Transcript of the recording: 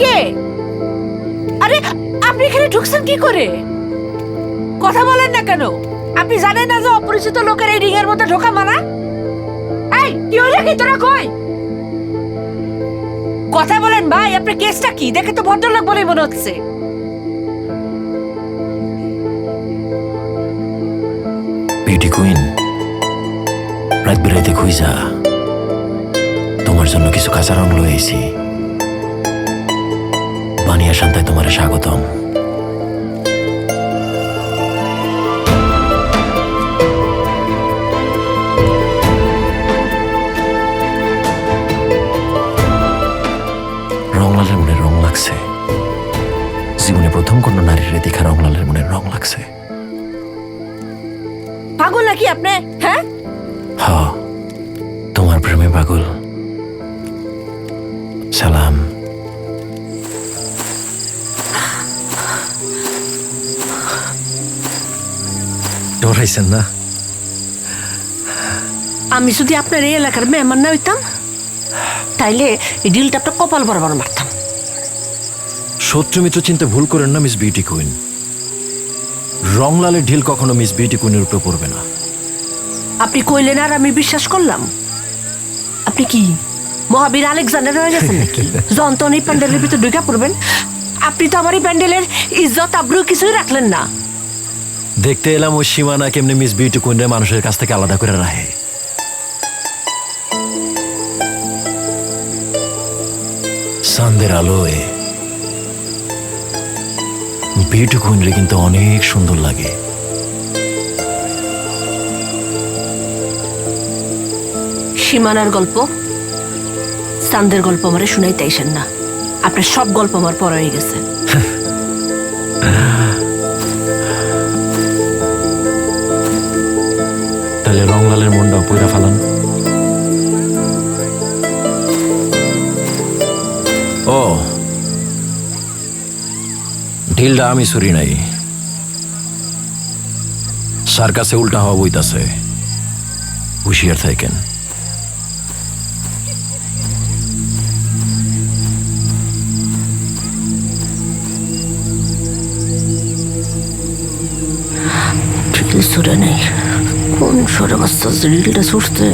কে? আরে আপনি এখানে ঢুকছেন কি করে? কথা বলেন না কেন? আপনি জানেন না যে অপরিচিত লোকের এই রিং এর মধ্যে ঢোকা মানা? এই কি হলো কি তোরা কই? কথা বলেন ভাই, আপনার কেসটা কি? দেখে তো ভদ্রলোক বলেই মনে হচ্ছে। বিউটি কুইন, রাত বেড়াইতে খুঁজা তোমার জন্য কিছু কাঁচা রং লয়ে আইছি। বানিয়া শান্তায় তোমার স্বাগতম। রংলালের মনে রং লাগছে। জীবনে প্রথম কোন নারীর দেখা রংলালের মনে রং লাগছে। পাগল নাকি আপনি? হ্যাঁ, হ, তোমার প্রেমে পাগল। সালাম। ডরাইছেন না? আমি যদি আপনার এই এলাকার মেহমান না হইতাম তাইলে এই ডিলটা আপনার কপাল বরাবর মারতাম। শত্রু মিত্র চিন্তা ভুল করেন না মিস বিউটি কুইন। রংলালের ঢিল কখনো মিস বিউটি কুইনের উপরে পড়বে না। আপনি কইলেন আর আমি বিশ্বাস করলাম। আপনি কি মহাবীর আলেকজান্ডার হয়ে গেছেন নাকি? যন্ত্রণ এই প্যান্ডেলের ভিতরে ঢুকে পড়বেন? আপনি তো আমার এই প্যান্ডেলের ইজ্জত আব্রু কিছুই রাখলেন না। দেখতে এলাম ওই সীমানা কেমনি মিস বিউটি কুইনের মানুষের কাছ থেকে আলাদা করে রাখে। চাঁদের আলোয় বিউটি কুইনরে কিন্তু অনেক সুন্দর লাগে। সীমানার গল্প, চাঁদের গল্প আমারে শুনাইতে আইসেন না। আপনার সব গল্প আমার পর হয়ে গেছে। তাহলে রংলালের মনটা পইরা ফালান। ও, ঢিলটা আমি ছুরি নাই, সার্কাসে উল্টা হওয়া বইতাছে। হুঁশিয়ার থাকেন। ঢিল ছুড়ে নেই, কোন সরে বাচ্চা ঢিলটা ছুটতে